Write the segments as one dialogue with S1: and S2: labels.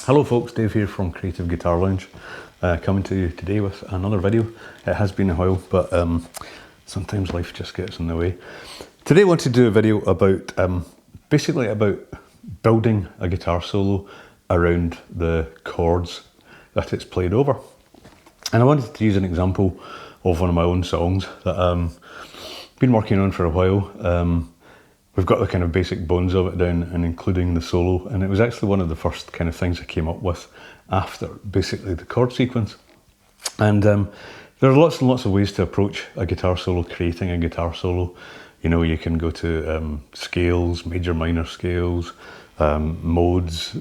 S1: Hello folks, Dave here from Creative Guitar Lounge, coming to you today with another video. It has been a while, but sometimes life just gets in the way. Today I want to do a video about, basically about building a guitar solo around the chords that it's played over. And I wanted to use an example of one of my own songs that I've been working on for a while. We've got the kind of basic bones of it down and including the solo, and it was actually one of the first kind of things I came up with after basically the chord sequence. And there are lots and lots of ways to approach a guitar solo, creating a guitar solo. You know, you can go to scales, major minor scales, modes,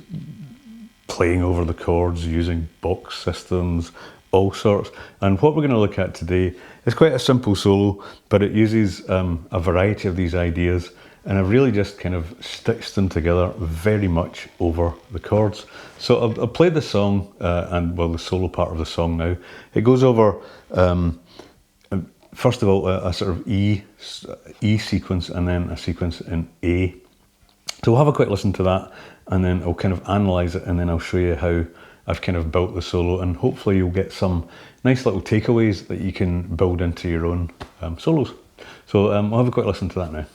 S1: playing over the chords, using box systems, all sorts. And what we're going to look at today is quite a simple solo, but it uses a variety of these ideas, and I've really just kind of stitched them together very much over the chords. So I'll play the song, and well, the solo part of the song now. It goes over, first of all, a sort of E sequence, and then a sequence in A. So we'll have a quick listen to that, and then I'll kind of analyse it, and then I'll show you how I've kind of built the solo, and hopefully you'll get some nice little takeaways that you can build into your own solos. So we'll have a quick listen to that now.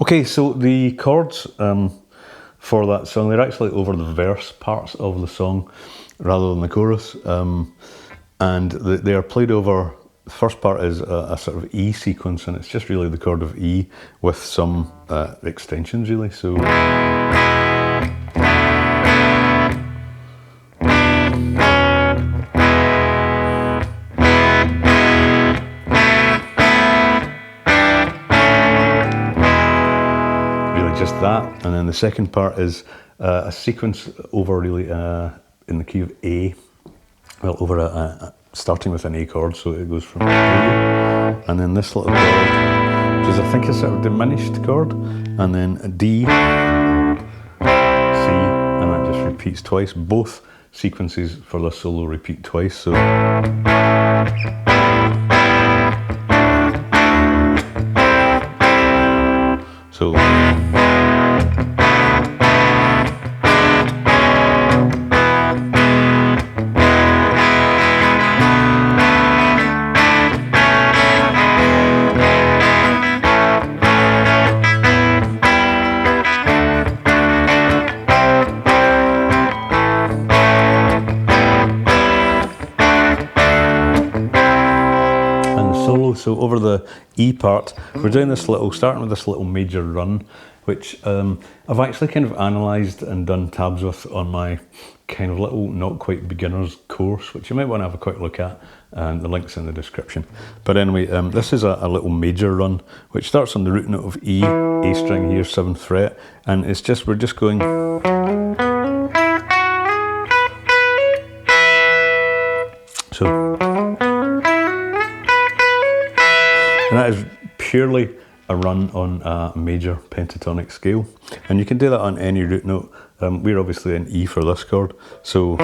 S1: Okay, so the chords for that song, they're actually over the verse parts of the song rather than the chorus, and they are played over. The first part is a sort of E sequence, and it's just really the chord of E with some extensions really. So just that, and then the second part is a sequence over really in the key of A, well, over starting with an A chord, so it goes from A, and then this little chord, which is I think a sort of diminished chord, and then a D, C, and that just repeats twice. Both sequences for the solo repeat twice, so So over the E part, we're doing this little, starting with this little major run, which I've actually kind of analysed and done tabs with on my kind of little not quite beginners course, which you might want to have a quick look at, and the link's in the description. But anyway, this is a little major run, which starts on the root note of E, A string here, 7th fret, and it's just, we're just going. So. And that is purely a run on a major pentatonic scale, and you can do that on any root note. We're obviously in E for this chord, so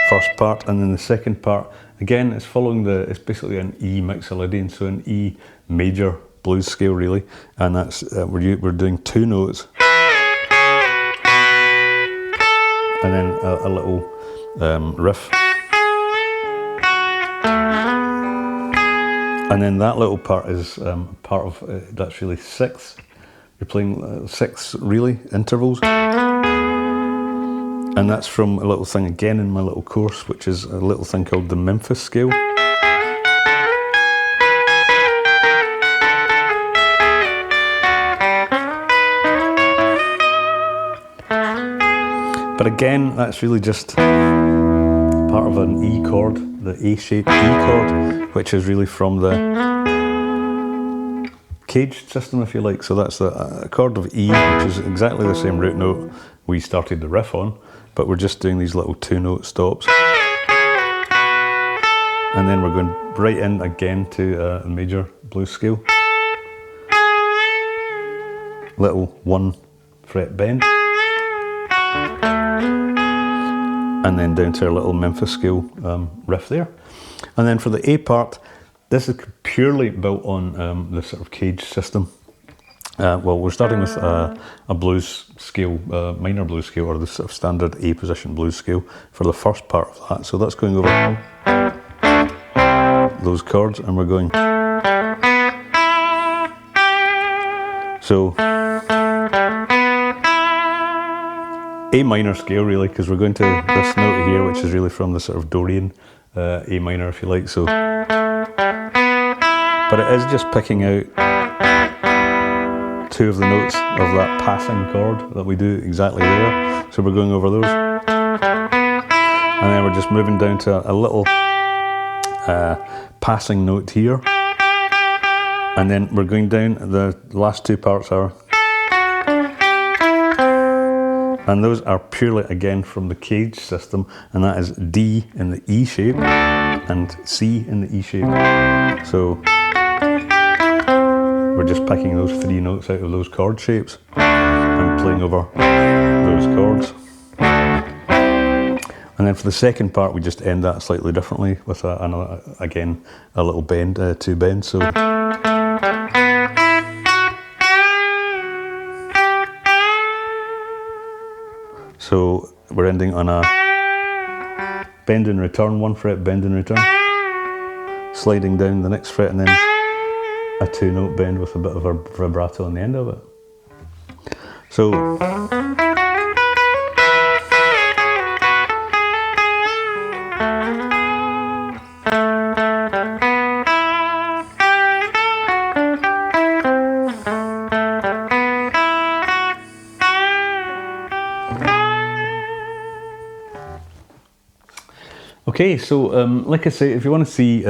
S1: first part, and then the second part again is following it's basically an E mixolydian, so an E major blues scale really, and that's we're doing two notes, and then a little riff. And then that little part is part of, that's really sixths. You're playing six really intervals. And that's from a little thing again in my little course, which is a little thing called the Memphis scale. But again, that's really just part of an E chord, the A-shaped E chord, which is really from the caged system, if you like. So that's the chord of E, which is exactly the same root note we started the riff on, but we're just doing these little two-note stops. and then we're going right in again to a major blues scale. Little 1 fret bend, and then down to our little Memphis scale riff there. And then for the A part, this is purely built on the sort of cage system. Well, we're starting with a blues scale, minor blues scale, or the sort of standard A position blues scale for the first part of that. So that's going over those chords, and we're going. So A minor scale really, because we're going to this note here, which is really from the sort of Dorian A minor, if you like. So, but it is just picking out 2 of the notes of that passing chord that we do exactly there. So we're going over those, and then we're just moving down to a little passing note here, and then we're going down. The last 2 parts are, and those are purely again from the cage system, and that is D in the E shape and C in the E shape. So we're just picking those 3 notes out of those chord shapes and playing over those chords. And then for the second part, we just end that slightly differently with again a little bend, 2 bends. So we're ending on a bend in return, 1 fret bend in return, sliding down the next fret, and then a 2-note bend with a bit of a vibrato on the end of it. So okay, so like I say, if you want to see,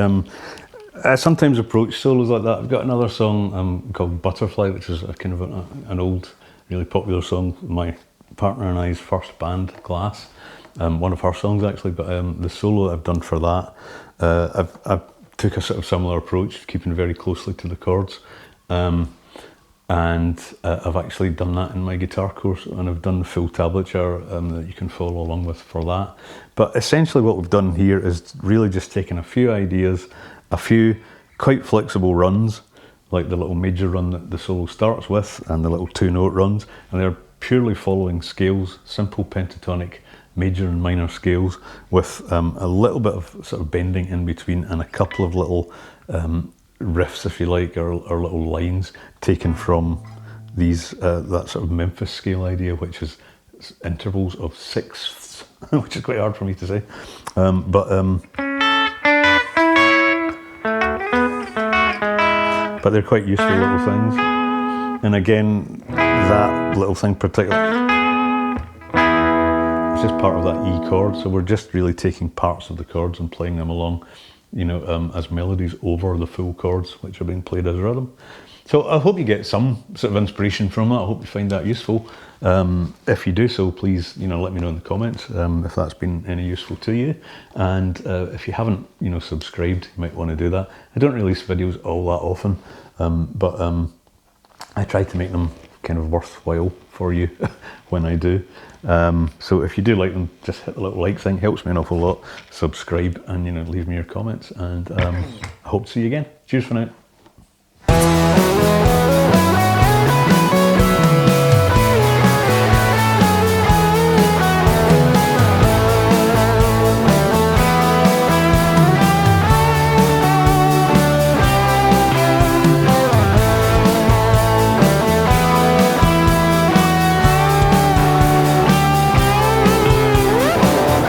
S1: I sometimes approach solos like that. I've got another song called Butterfly, which is a kind of an old, really popular song, my partner and I's first band, Glass. One of her songs actually, but the solo I've done for that, I've took a sort of similar approach, keeping very closely to the chords. And I've actually done that in my guitar course, and I've done the full tablature that you can follow along with for that. But essentially what we've done here is really just taken a few ideas, a few quite flexible runs, like the little major run that the solo starts with, and the little 2-note runs, and they're purely following scales, simple pentatonic major and minor scales, with a little bit of sort of bending in between, and a couple of little riffs, if you like, or little lines taken from these that sort of Memphis scale idea, which is intervals of sixths, which is quite hard for me to say, but they're quite useful little things. And again, that little thing particularly, it's just part of that E chord, so we're just really taking parts of the chords and playing them along, you know, as melodies over the full chords, which are being played as rhythm. So I hope you get some sort of inspiration from that. I hope you find that useful. If you do so, please, you know, let me know in the comments if that's been any useful to you. And if you haven't, you know, subscribed, you might want to do that. I don't release videos all that often, but I try to make them kind of worthwhile for you when I do. So if you do like them, just hit the little like thing, helps me an awful lot. Subscribe, and, you know, leave me your comments, and I hope to see you again. Cheers for now.